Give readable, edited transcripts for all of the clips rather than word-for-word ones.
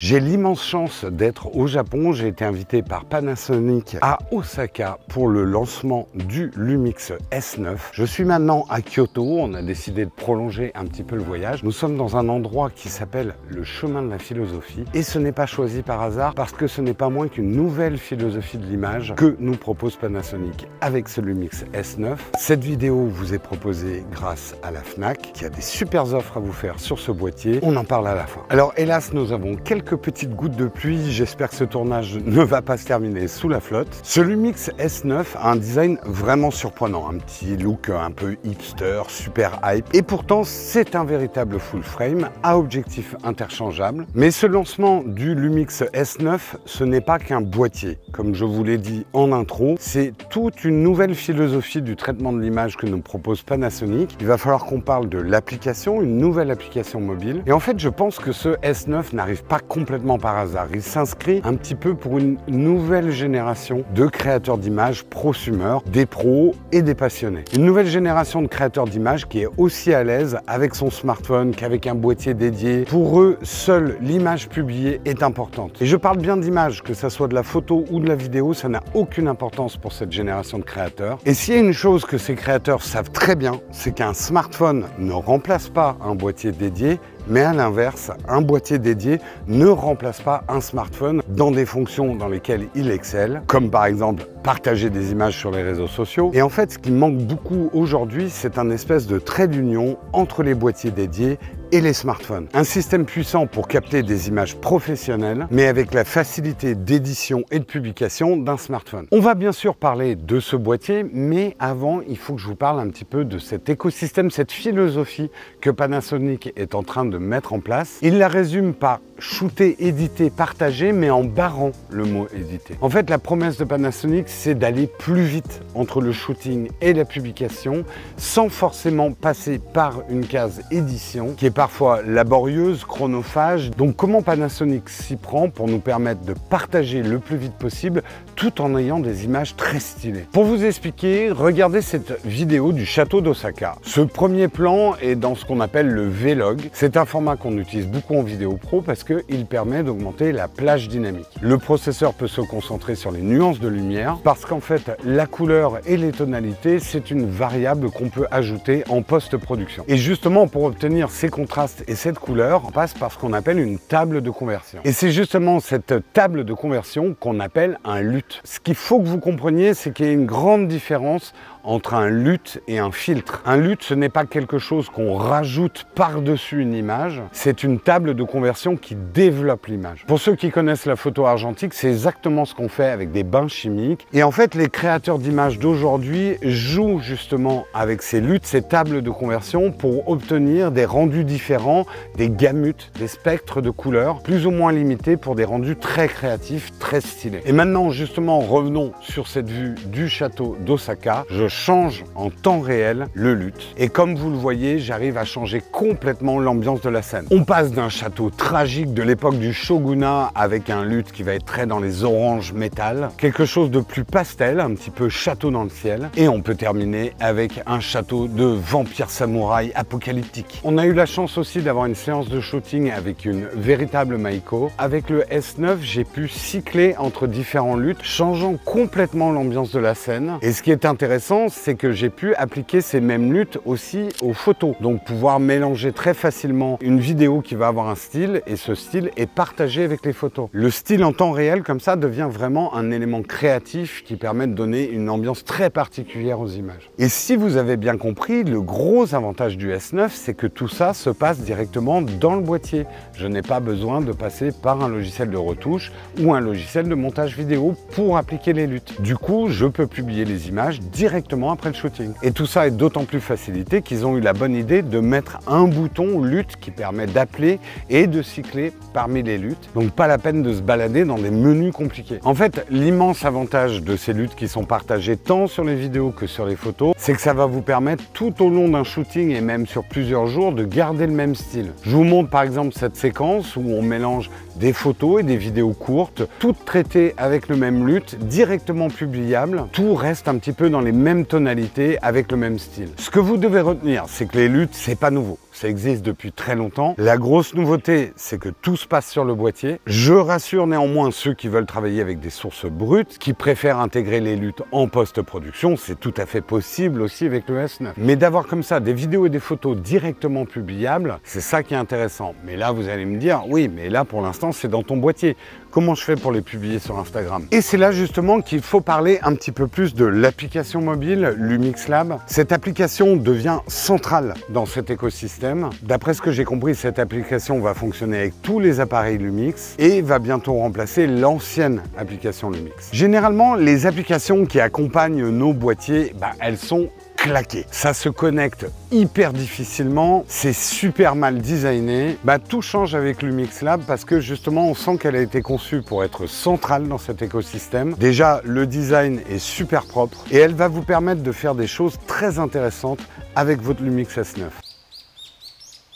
J'ai l'immense chance d'être au Japon. J'ai été invité par Panasonic à Osaka pour le lancement du Lumix S9. Je suis maintenant à Kyoto. On a décidé de prolonger un petit peu le voyage. Nous sommes dans un endroit qui s'appelle le chemin de la philosophie. Et ce n'est pas choisi par hasard parce que ce n'est pas moins qu'une nouvelle philosophie de l'image que nous propose Panasonic avec ce Lumix S9. Cette vidéo vous est proposée grâce à la Fnac qui a des super offres à vous faire sur ce boîtier. On en parle à la fin. Alors hélas, nous avons quelques petites gouttes de pluie. J'espère que ce tournage ne va pas se terminer sous la flotte. Ce Lumix S9 a un design vraiment surprenant, un petit look un peu hipster, super hype. Et pourtant, c'est un véritable full frame à objectif interchangeable. Mais ce lancement du Lumix S9, ce n'est pas qu'un boîtier. Comme je vous l'ai dit en intro, c'est toute une nouvelle philosophie du traitement de l'image que nous propose Panasonic. Il va falloir qu'on parle de l'application, une nouvelle application mobile. Et en fait, je pense que ce S9 n'arrive pas complètement par hasard. Il s'inscrit un petit peu pour une nouvelle génération de créateurs d'images prosumeurs, des pros et des passionnés. Une nouvelle génération de créateurs d'images qui est aussi à l'aise avec son smartphone qu'avec un boîtier dédié. Pour eux, seule l'image publiée est importante. Et je parle bien d'image, que ça soit de la photo ou de la vidéo, ça n'a aucune importance pour cette génération de créateurs. Et s'il y a une chose que ces créateurs savent très bien, c'est qu'un smartphone ne remplace pas un boîtier dédié, mais à l'inverse, un boîtier dédié ne remplace pas un smartphone dans des fonctions dans lesquelles il excelle, comme par exemple partager des images sur les réseaux sociaux. Et en fait, ce qui manque beaucoup aujourd'hui, c'est un espèce de trait d'union entre les boîtiers dédiés et les smartphones. Un système puissant pour capter des images professionnelles, mais avec la facilité d'édition et de publication d'un smartphone. On va bien sûr parler de ce boîtier, mais avant, il faut que je vous parle un petit peu de cet écosystème, cette philosophie que Panasonic est en train de mettre en place. Il la résume par shooter, éditer, partager, mais en barrant le mot éditer. En fait, la promesse de Panasonic, c'est d'aller plus vite entre le shooting et la publication, sans forcément passer par une case édition, qui est parfois laborieuse, chronophage. Donc comment Panasonic s'y prend pour nous permettre de partager le plus vite possible, tout en ayant des images très stylées. Pour vous expliquer, regardez cette vidéo du château d'Osaka. Ce premier plan est dans ce qu'on appelle le V-Log. C'est un format qu'on utilise beaucoup en vidéo pro parce qu'il permet d'augmenter la plage dynamique. Le processeur peut se concentrer sur les nuances de lumière parce qu'en fait, la couleur et les tonalités, c'est une variable qu'on peut ajouter en post-production. Et justement, pour obtenir ces contrastes et cette couleur, on passe par ce qu'on appelle une table de conversion. Et c'est justement cette table de conversion qu'on appelle un LUT. Ce qu'il faut que vous compreniez, c'est qu'il y a une grande différence entre un LUT et un filtre. Un LUT, ce n'est pas quelque chose qu'on rajoute par-dessus une image, c'est une table de conversion qui développe l'image. Pour ceux qui connaissent la photo argentique, c'est exactement ce qu'on fait avec des bains chimiques. Et en fait, les créateurs d'images d'aujourd'hui jouent justement avec ces LUT, ces tables de conversion, pour obtenir des rendus différents, des gammutes, des spectres de couleurs, plus ou moins limités pour des rendus très créatifs, très stylés. Et maintenant, justement, revenons sur cette vue du château d'Osaka. Je change en temps réel le LUT. Et comme vous le voyez, j'arrive à changer complètement l'ambiance de la scène. On passe d'un château tragique de l'époque du shogunat avec un LUT qui va être très dans les oranges métal, quelque chose de plus pastel, un petit peu château dans le ciel. Et on peut terminer avec un château de vampire samouraï apocalyptique. On a eu la chance aussi d'avoir une séance de shooting avec une véritable Maiko. Avec le S9, j'ai pu cycler entre différents LUT, changeant complètement l'ambiance de la scène. Et ce qui est intéressant, c'est que j'ai pu appliquer ces mêmes LUT aussi aux photos. Donc pouvoir mélanger très facilement une vidéo qui va avoir un style et ce style est partagé avec les photos. Le style en temps réel comme ça devient vraiment un élément créatif qui permet de donner une ambiance très particulière aux images. Et si vous avez bien compris, le gros avantage du S9, c'est que tout ça se passe directement dans le boîtier. Je n'ai pas besoin de passer par un logiciel de retouche ou un logiciel de montage vidéo pour appliquer les LUT. Du coup, je peux publier les images directement après le shooting. Et tout ça est d'autant plus facilité qu'ils ont eu la bonne idée de mettre un bouton LUT qui permet d'appeler et de cycler parmi les LUT. Donc pas la peine de se balader dans des menus compliqués. En fait, l'immense avantage de ces LUT qui sont partagés tant sur les vidéos que sur les photos, c'est que ça va vous permettre tout au long d'un shooting et même sur plusieurs jours de garder le même style. Je vous montre par exemple cette séquence où on mélange des photos et des vidéos courtes, toutes traitées avec le même LUT, directement publiables. Tout reste un petit peu dans les mêmes tonalités avec le même style. Ce que vous devez retenir, c'est que les LUT, c'est pas nouveau. ça existe depuis très longtemps. La grosse nouveauté, c'est que tout se passe sur le boîtier. Je rassure néanmoins ceux qui veulent travailler avec des sources brutes, qui préfèrent intégrer les luttes en post-production, c'est tout à fait possible aussi avec le S9. Mais d'avoir comme ça des vidéos et des photos directement publiables, c'est ça qui est intéressant. Mais là, vous allez me dire, oui, mais là, pour l'instant, c'est dans ton boîtier. Comment je fais pour les publier sur Instagram? Et c'est là justement qu'il faut parler un petit peu plus de l'application mobile Lumix Lab. Cette application devient centrale dans cet écosystème. D'après ce que j'ai compris, cette application va fonctionner avec tous les appareils Lumix et va bientôt remplacer l'ancienne application Lumix. Généralement, les applications qui accompagnent nos boîtiers, elles sont claqué. Ça se connecte hyper difficilement, c'est super mal designé. Tout change avec Lumix Lab parce que justement on sent qu'elle a été conçue pour être centrale dans cet écosystème. Déjà le design est super propre et elle va vous permettre de faire des choses très intéressantes avec votre Lumix S9.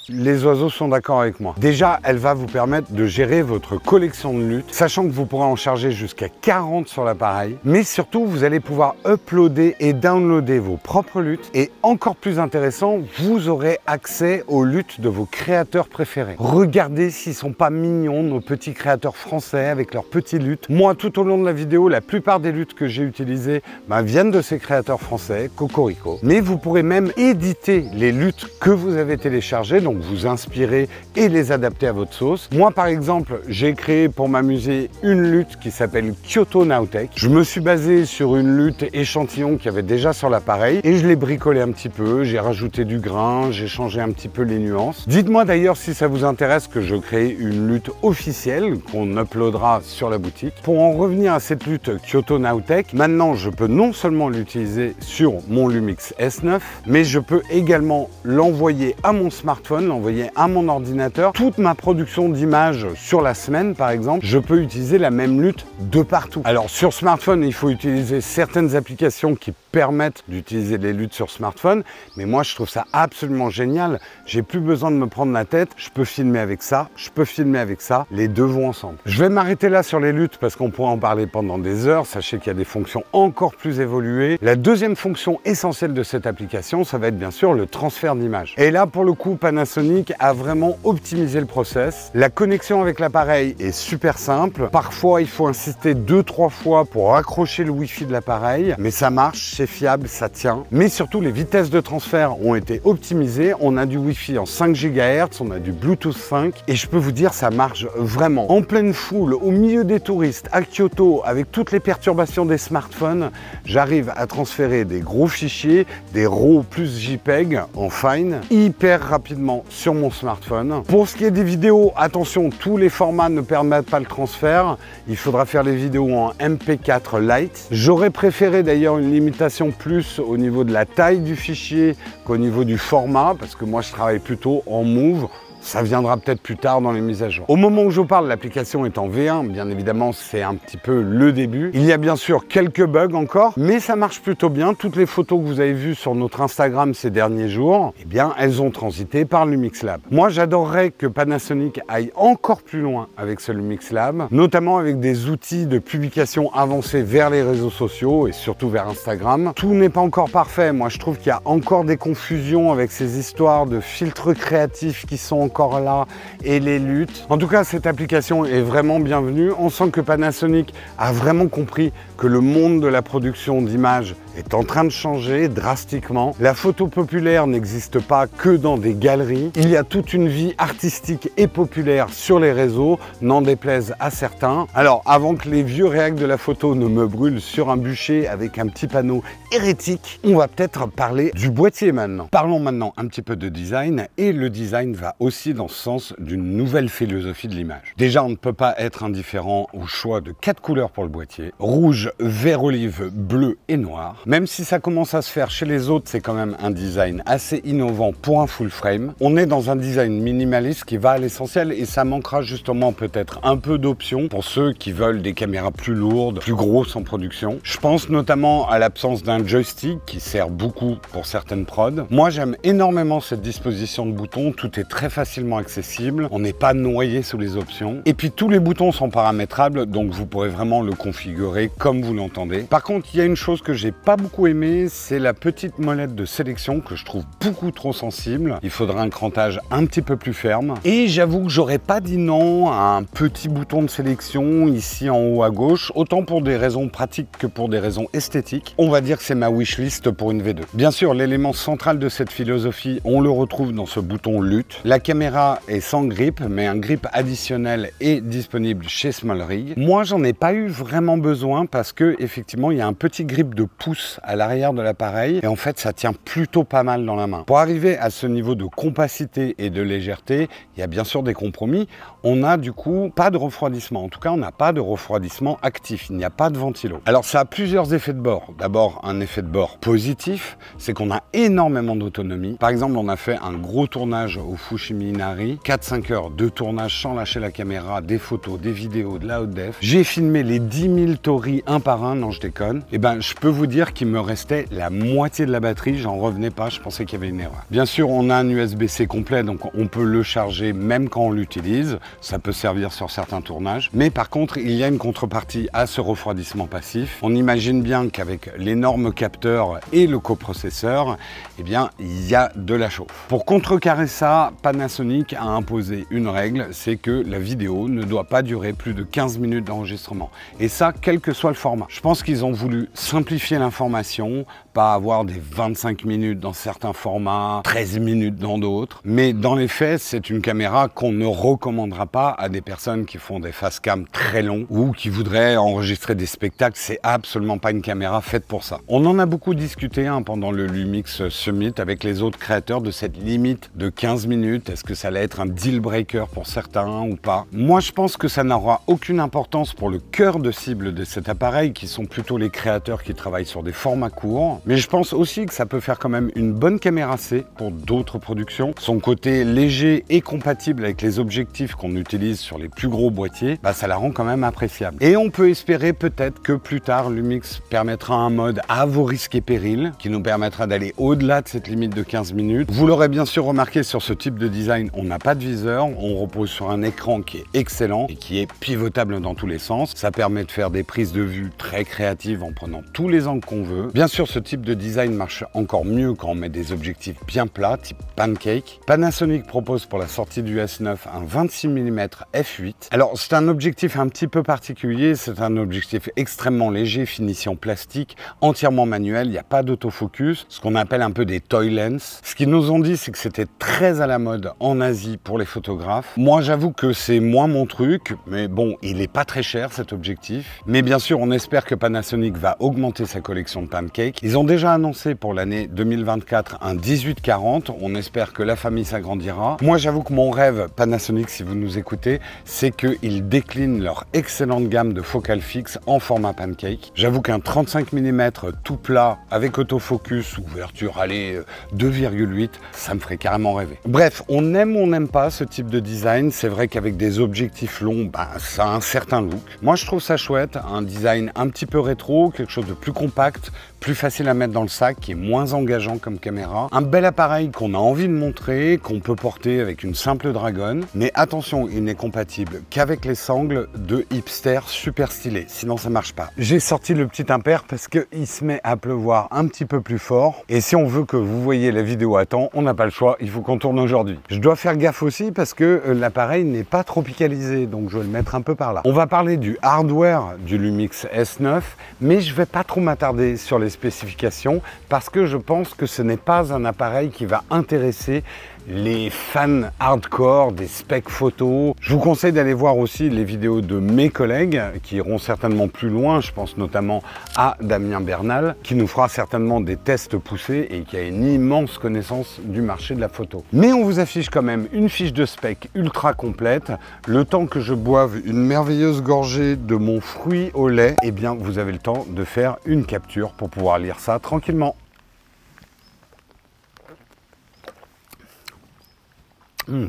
Les oiseaux sont d'accord avec moi. Déjà, elle va vous permettre de gérer votre collection de luttes, sachant que vous pourrez en charger jusqu'à 40 sur l'appareil. Mais surtout, vous allez pouvoir uploader et downloader vos propres luttes. Et encore plus intéressant, vous aurez accès aux luttes de vos créateurs préférés. Regardez s'ils sont pas mignons, nos petits créateurs français avec leurs petits luttes. Moi, tout au long de la vidéo, la plupart des luttes que j'ai utilisées viennent de ces créateurs français, Cocorico. Mais vous pourrez même éditer les luttes que vous avez téléchargées. Donc vous inspirer et les adapter à votre sauce. Moi par exemple, j'ai créé pour m'amuser une lutte qui s'appelle Kyoto Nowtech. Je me suis basé sur une lutte échantillon qu'il y avait déjà sur l'appareil et je l'ai bricolé un petit peu, j'ai rajouté du grain, j'ai changé un petit peu les nuances. Dites-moi d'ailleurs si ça vous intéresse que je crée une lutte officielle qu'on uploadera sur la boutique. Pour en revenir à cette lutte Kyoto Nowtech, maintenant je peux non seulement l'utiliser sur mon Lumix S9, mais je peux également l'envoyer à mon smartphone, l'envoyer à mon ordinateur. Toute ma production d'images sur la semaine par exemple, je peux utiliser la même lutte de partout. Alors sur smartphone, il faut utiliser certaines applications qui permettent d'utiliser les luttes sur smartphone, mais moi je trouve ça absolument génial. J'ai plus besoin de me prendre la tête, je peux filmer avec ça, je peux filmer avec ça, les deux vont ensemble. Je vais m'arrêter là sur les luttes parce qu'on pourra en parler pendant des heures. Sachez qu'il y a des fonctions encore plus évoluées. La deuxième fonction essentielle de cette application, ça va être bien sûr le transfert d'images. Et là pour le coup, Panasonic a vraiment optimisé le process. La connexion avec l'appareil est super simple. Parfois il faut insister 2-3 fois pour raccrocher le Wi-Fi de l'appareil, mais ça marche, c'est fiable, ça tient. Mais surtout les vitesses de transfert ont été optimisées. On a du Wi-Fi en 5 GHz, on a du Bluetooth 5 et je peux vous dire ça marche vraiment. En pleine foule, au milieu des touristes, à Kyoto, avec toutes les perturbations des smartphones, j'arrive à transférer des gros fichiers, des RAW plus JPEG en fine, hyper rapidement sur mon smartphone. Pour ce qui est des vidéos, attention, tous les formats ne permettent pas le transfert. Il faudra faire les vidéos en MP4 Lite. J'aurais préféré d'ailleurs une limitation plus au niveau de la taille du fichier qu'au niveau du format, parce que moi je travaille plutôt en Move. Ça viendra peut-être plus tard dans les mises à jour. Au moment où je vous parle, l'application est en V1. Bien évidemment, c'est un petit peu le début. Il y a bien sûr quelques bugs encore, mais ça marche plutôt bien. Toutes les photos que vous avez vues sur notre Instagram ces derniers jours, eh bien, elles ont transité par Lumix Lab. Moi, j'adorerais que Panasonic aille encore plus loin avec ce Lumix Lab, notamment avec des outils de publication avancés vers les réseaux sociaux et surtout vers Instagram. Tout n'est pas encore parfait. Moi, je trouve qu'il y a encore des confusions avec ces histoires de filtres créatifs qui sont encore là et les luttes. En tout cas, cette application est vraiment bienvenue. On sent que Panasonic a vraiment compris que le monde de la production d'images est en train de changer drastiquement. La photo populaire n'existe pas que dans des galeries. Il y a toute une vie artistique et populaire sur les réseaux, n'en déplaise à certains. Alors, avant que les vieux réacs de la photo ne me brûlent sur un bûcher avec un petit panneau hérétique, on va peut-être parler du boîtier maintenant. Parlons maintenant un petit peu de design, et le design va aussi dans ce sens d'une nouvelle philosophie de l'image. Déjà, on ne peut pas être indifférent au choix de 4 couleurs pour le boîtier: rouge, vert olive, bleu et noir. Même si ça commence à se faire chez les autres, c'est quand même un design assez innovant pour un full frame. On est dans un design minimaliste qui va à l'essentiel, et ça manquera justement peut-être un peu d'options pour ceux qui veulent des caméras plus lourdes, plus grosses en production. Je pense notamment à l'absence d'un joystick qui sert beaucoup pour certaines prods. Moi, j'aime énormément cette disposition de boutons. Tout est très facile facilement accessible, on n'est pas noyé sous les options. Et puis tous les boutons sont paramétrables, donc vous pourrez vraiment le configurer comme vous l'entendez. Par contre, il y a une chose que j'ai pas beaucoup aimé, c'est la petite molette de sélection que je trouve beaucoup trop sensible. Il faudra un crantage un petit peu plus ferme. Et j'avoue que j'aurais pas dit non à un petit bouton de sélection ici en haut à gauche, autant pour des raisons pratiques que pour des raisons esthétiques. On va dire que c'est ma wishlist pour une V2. Bien sûr, l'élément central de cette philosophie, on le retrouve dans ce bouton lutte. La caméra est sans grip, mais un grip additionnel est disponible chez SmallRig. Moi, j'en ai pas eu vraiment besoin parce que effectivement, il y a un petit grip de pouce à l'arrière de l'appareil et en fait, ça tient plutôt pas mal dans la main. Pour arriver à ce niveau de compacité et de légèreté, il y a bien sûr des compromis. On a du coup pas de refroidissement. En tout cas, on n'a pas de refroidissement actif. Il n'y a pas de ventilo. Alors, ça a plusieurs effets de bord. D'abord, un effet de bord positif, c'est qu'on a énormément d'autonomie. Par exemple, on a fait un gros tournage au Fushimi Inari, 4-5 heures de tournage sans lâcher la caméra, des photos, des vidéos, de la haute def. J'ai filmé les 10 000 Tori un par un, non je déconne. Et ben, je peux vous dire qu'il me restait la moitié de la batterie, j'en revenais pas, je pensais qu'il y avait une erreur. Bien sûr, on a un USB-C complet, donc on peut le charger même quand on l'utilise. Ça peut servir sur certains tournages. Mais par contre, il y a une contrepartie à ce refroidissement passif. On imagine bien qu'avec l'énorme capteur et le coprocesseur, eh bien, il y a de la chauffe. Pour contrecarrer ça, Panasonic a imposé une règle, c'est que la vidéo ne doit pas durer plus de 15 minutes d'enregistrement. Et ça, quel que soit le format. Je pense qu'ils ont voulu simplifier l'information, pas avoir des 25 minutes dans certains formats, 13 minutes dans d'autres. Mais dans les faits, c'est une caméra qu'on ne recommandera pas à des personnes qui font des face cam très longs ou qui voudraient enregistrer des spectacles. C'est absolument pas une caméra faite pour ça. On en a beaucoup discuté pendant le Lumix Summit avec les autres créateurs de cette limite de 15 minutes. Est-ce que ça allait être un deal breaker pour certains ou pas? Moi, je pense que ça n'aura aucune importance pour le cœur de cible de cet appareil, qui sont plutôt les créateurs qui travaillent sur des formats courts. Mais je pense aussi que ça peut faire quand même une bonne caméra C pour d'autres productions. Son côté léger et compatible avec les objectifs qu'on utilise sur les plus gros boîtiers, bah, ça la rend quand même appréciable. Et on peut espérer peut-être que plus tard, Lumix permettra un mode à vos risques et périls, qui nous permettra d'aller au-delà de cette limite de 15 minutes. Vous l'aurez bien sûr remarqué, sur ce type de design, on n'a pas de viseur, on repose sur un écran qui est excellent et qui est pivotable dans tous les sens. Ça permet de faire des prises de vue très créatives en prenant tous les angles qu'on veut. Bien sûr, ce type de design marche encore mieux quand on met des objectifs bien plats, type pancake. Panasonic propose pour la sortie du S9 un 26 mm f8. Alors, c'est un objectif un petit peu particulier, c'est un objectif extrêmement léger, finition plastique, entièrement manuel, il n'y a pas d'autofocus, ce qu'on appelle un peu des toy lens. Ce qu'ils nous ont dit, c'est que c'était très à la mode en Asie pour les photographes. Moi, j'avoue que c'est moins mon truc, mais bon, il n'est pas très cher cet objectif. Mais bien sûr, on espère que Panasonic va augmenter sa collection de pancake. Ils ont déjà annoncé pour l'année 2024 un 18-40. On espère que la famille s'agrandira. Moi, j'avoue que mon rêve, Panasonic, si vous nous écoutez, c'est qu'ils déclinent leur excellente gamme de focales fixes en format pancake. J'avoue qu'un 35 mm tout plat avec autofocus, ouverture, allez, 2,8, ça me ferait carrément rêver. Bref, on aime ou on n'aime pas ce type de design. C'est vrai qu'avec des objectifs longs, bah, ça a un certain look. Moi, je trouve ça chouette, un design un petit peu rétro, quelque chose de plus compact, plus facile à mettre dans le sac, qui est moins engageant comme caméra. Un bel appareil qu'on a envie de montrer, qu'on peut porter avec une simple Dragon. Mais attention, il n'est compatible qu'avec les sangles de hipster super stylés, sinon ça marche pas. J'ai sorti le petit impair parce qu'il se met à pleuvoir un petit peu plus fort. Et si on veut que vous voyez la vidéo à temps, on n'a pas le choix, il faut qu'on tourne aujourd'hui. Je dois faire gaffe aussi parce que l'appareil n'est pas tropicalisé, donc je vais le mettre un peu par là. On va parler du hardware du Lumix S9, mais je vais pas trop m'attarder sur les spécifications parce que je pense que ce n'est pas un appareil qui va intéresser les fans hardcore des specs photos. Je vous conseille d'aller voir aussi les vidéos de mes collègues qui iront certainement plus loin. Je pense notamment à Damien Bernal qui nous fera certainement des tests poussés et qui a une immense connaissance du marché de la photo. Mais on vous affiche quand même une fiche de spec ultra complète. Le temps que je boive une merveilleuse gorgée de mon fruit au lait, eh bien vous avez le temps de faire une capture pour pouvoir lire ça tranquillement.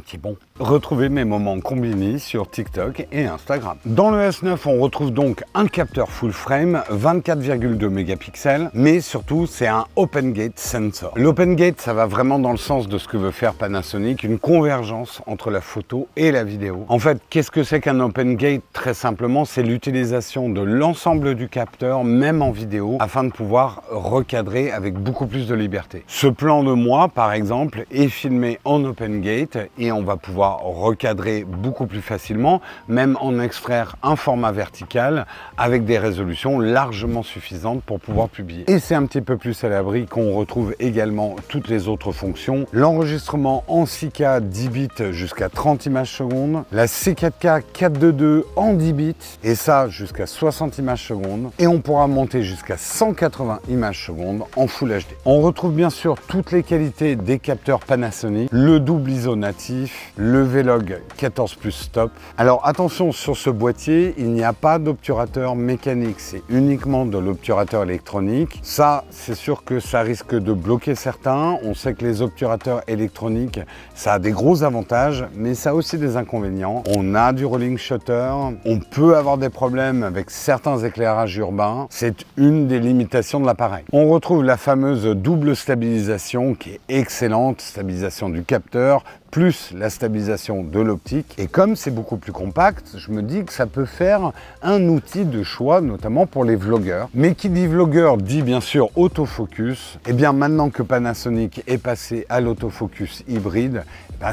C'est bon. Retrouvez mes moments combinés sur TikTok et Instagram. Dans le S9, on retrouve donc un capteur full frame, 24,2 mégapixels, mais surtout, c'est un Open Gate sensor. L'Open Gate, ça va vraiment dans le sens de ce que veut faire Panasonic, une convergence entre la photo et la vidéo. En fait, qu'est-ce que c'est qu'un Open Gate? Très simplement, c'est l'utilisation de l'ensemble du capteur, même en vidéo, afin de pouvoir recadrer avec beaucoup plus de liberté. Ce plan de moi, par exemple, est filmé en Open Gate et on va pouvoir recadrer beaucoup plus facilement, même en extraire un format vertical avec des résolutions largement suffisantes pour pouvoir publier. Et c'est un petit peu plus à l'abri qu'on retrouve également toutes les autres fonctions. L'enregistrement en 6K 10 bits jusqu'à 30 images secondes, la C4K 422 en 10 bits, et ça jusqu'à 60 images secondes, et on pourra monter jusqu'à 180 images secondes en Full HD. On retrouve bien sûr toutes les qualités des capteurs Panasonic, le double ISO natif, le V-Log 14 Plus Stop. Alors attention, sur ce boîtier, il n'y a pas d'obturateur mécanique, c'est uniquement de l'obturateur électronique. Ça, c'est sûr que ça risque de bloquer certains. On sait que les obturateurs électroniques, ça a des gros avantages, mais ça a aussi des inconvénients. On a du rolling shutter, on peut avoir des problèmes avec certains éclairages urbains. C'est une des limitations de l'appareil. On retrouve la fameuse double stabilisation qui est excellente, stabilisation du capteur, plus la stabilisation de l'optique. Et comme c'est beaucoup plus compact, je me dis que ça peut faire un outil de choix, notamment pour les vlogueurs. Mais qui dit vlogueur dit bien sûr autofocus. Et bien maintenant que Panasonic est passé à l'autofocus hybride,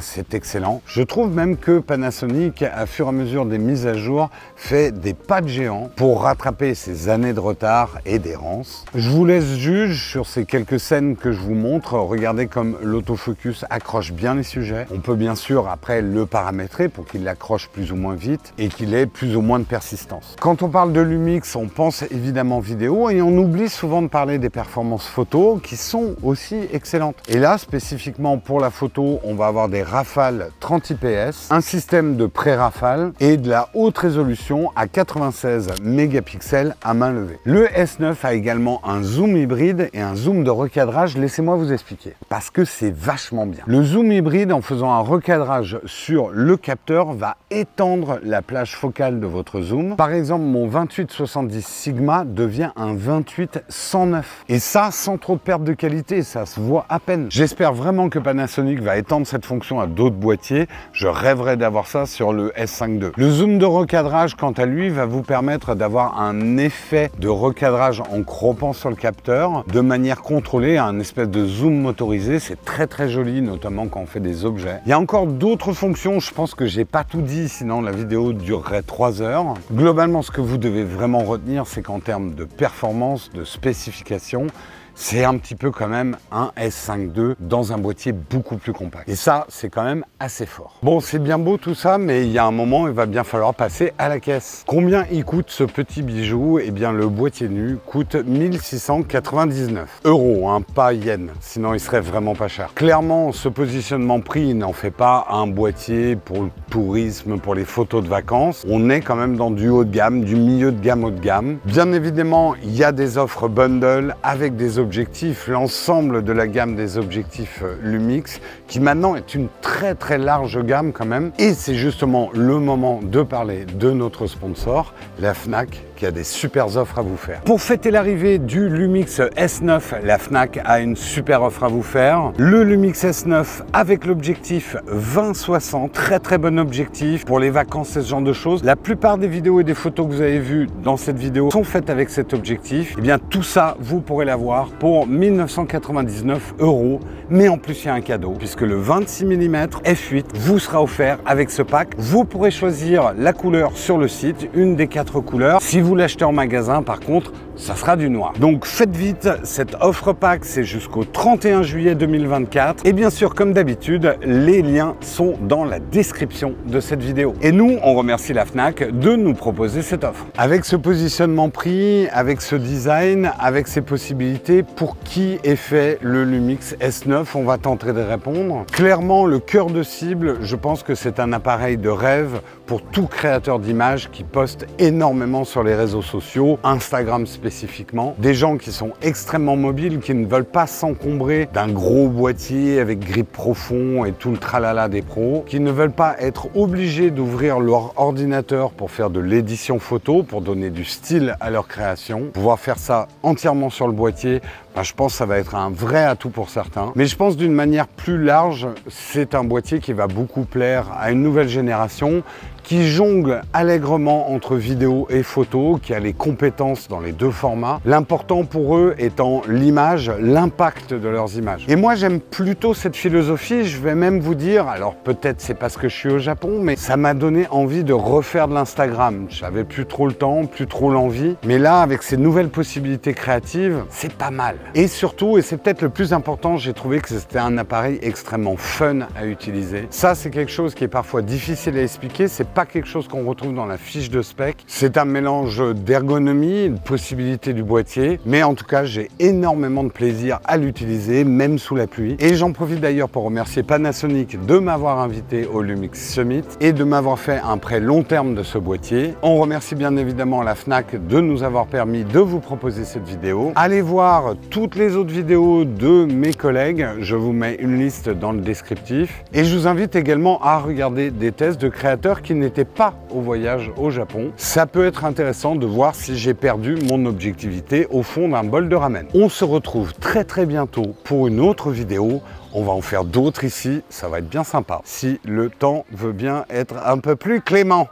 c'est excellent. Je trouve même que Panasonic, à fur et à mesure des mises à jour, fait des pas de géant pour rattraper ces années de retard et d'errance. Je vous laisse juger sur ces quelques scènes que je vous montre. Regardez comme l'autofocus accroche bien les sujets. On peut bien sûr après le paramétrer pour qu'il l'accroche plus ou moins vite et qu'il ait plus ou moins de persistance. Quand on parle de Lumix, on pense évidemment vidéo et on oublie souvent de parler des performances photo qui sont aussi excellentes. Et là, spécifiquement pour la photo, on va avoir des rafales 30 IPS, un système de pré-rafale et de la haute résolution à 96 mégapixels à main levée. Le S9 a également un zoom hybride et un zoom de recadrage. Laissez-moi vous expliquer parce que c'est vachement bien. Le zoom hybride, en faisant un recadrage sur le capteur, va étendre la plage focale de votre zoom. Par exemple, mon 28-70 Sigma devient un 28-109 et ça sans trop de perte de qualité, ça se voit à peine. J'espère vraiment que Panasonic va étendre cette fonction à d'autres boîtiers. Je rêverais d'avoir ça sur le S5 II. Le zoom de recadrage, quant à lui, va vous permettre d'avoir un effet de recadrage en croppant sur le capteur de manière contrôlée, un espèce de zoom motorisé. C'est très joli, notamment quand on fait des objets. Il y a encore d'autres fonctions, je pense que j'ai pas tout dit, sinon la vidéo durerait 3 heures. Globalement, ce que vous devez vraiment retenir, c'est qu'en termes de performance, de spécification, c'est un petit peu quand même un S5 II dans un boîtier beaucoup plus compact. Et ça, c'est quand même assez fort. Bon, c'est bien beau tout ça, mais il y a un moment, il va bien falloir passer à la caisse. Combien il coûte ce petit bijou? Eh bien, le boîtier nu coûte 1699 €, hein, pas yens, sinon il serait vraiment pas cher. Clairement, ce positionnement prix n'en fait pas un boîtier pour le tourisme, pour les photos de vacances. On est quand même dans du haut de gamme, du milieu de gamme haut de gamme. Bien évidemment, il y a des offres bundle avec des objectifs, l'ensemble de la gamme des objectifs Lumix, qui maintenant est une très large gamme quand même. Et c'est justement le moment de parler de notre sponsor, la Fnac, qui a des super offres à vous faire. Pour fêter l'arrivée du Lumix S9, la Fnac a une super offre à vous faire. Le Lumix S9 avec l'objectif 20-60, très bon objectif pour les vacances et ce genre de choses. La plupart des vidéos et des photos que vous avez vues dans cette vidéo sont faites avec cet objectif. Et bien tout ça, vous pourrez l'avoir pour 1999 €. Mais en plus, il y a un cadeau, puisque le 26 mm f8 vous sera offert avec ce pack. Vous pourrez choisir la couleur sur le site, une des 4 couleurs. Si vous l'achetez en magasin, par contre, ça sera du noir. Donc faites vite, cette offre pack, c'est jusqu'au 31 juillet 2024. Et bien sûr, comme d'habitude, les liens sont dans la description de cette vidéo. Et nous, on remercie la Fnac de nous proposer cette offre. Avec ce positionnement prix, avec ce design, avec ces possibilités, pour qui est fait le Lumix S9? On va tenter de répondre. Clairement, le cœur de cible, je pense que c'est un appareil de rêve pour tout créateur d'images qui poste énormément sur les réseaux sociaux, Instagram spécifiquement, des gens qui sont extrêmement mobiles, qui ne veulent pas s'encombrer d'un gros boîtier avec grip profond et tout le tralala des pros, qui ne veulent pas être obligés d'ouvrir leur ordinateur pour faire de l'édition photo, pour donner du style à leur création. Pouvoir faire ça entièrement sur le boîtier, je pense que ça va être un vrai atout pour certains. Mais je pense d'une manière plus large, c'est un boîtier qui va beaucoup plaire à une nouvelle génération qui jongle allègrement entre vidéo et photo, qui a les compétences dans les deux formats. L'important pour eux étant l'image, l'impact de leurs images. Et moi, j'aime plutôt cette philosophie. Je vais même vous dire, alors peut-être c'est parce que je suis au Japon, mais ça m'a donné envie de refaire de l'Instagram. J'avais plus trop le temps, plus trop l'envie. Mais là, avec ces nouvelles possibilités créatives, c'est pas mal. Et surtout, et c'est peut-être le plus important, j'ai trouvé que c'était un appareil extrêmement fun à utiliser. Ça, c'est quelque chose qui est parfois difficile à expliquer. C'est pas quelque chose qu'on retrouve dans la fiche de spec. C'est un mélange d'ergonomie, de possibilités du boîtier, mais en tout cas, j'ai énormément de plaisir à l'utiliser, même sous la pluie. Et j'en profite d'ailleurs pour remercier Panasonic de m'avoir invité au Lumix Summit et de m'avoir fait un prêt long terme de ce boîtier. On remercie bien évidemment la Fnac de nous avoir permis de vous proposer cette vidéo. Allez voir toutes les autres vidéos de mes collègues. Je vous mets une liste dans le descriptif. Et je vous invite également à regarder des tests de créateurs qui n'étaient pas au voyage au Japon. Ça peut être intéressant de voir si j'ai perdu mon objectivité au fond d'un bol de ramen. On se retrouve très bientôt pour une autre vidéo. On va en faire d'autres ici, ça va être bien sympa, si le temps veut bien être un peu plus clément.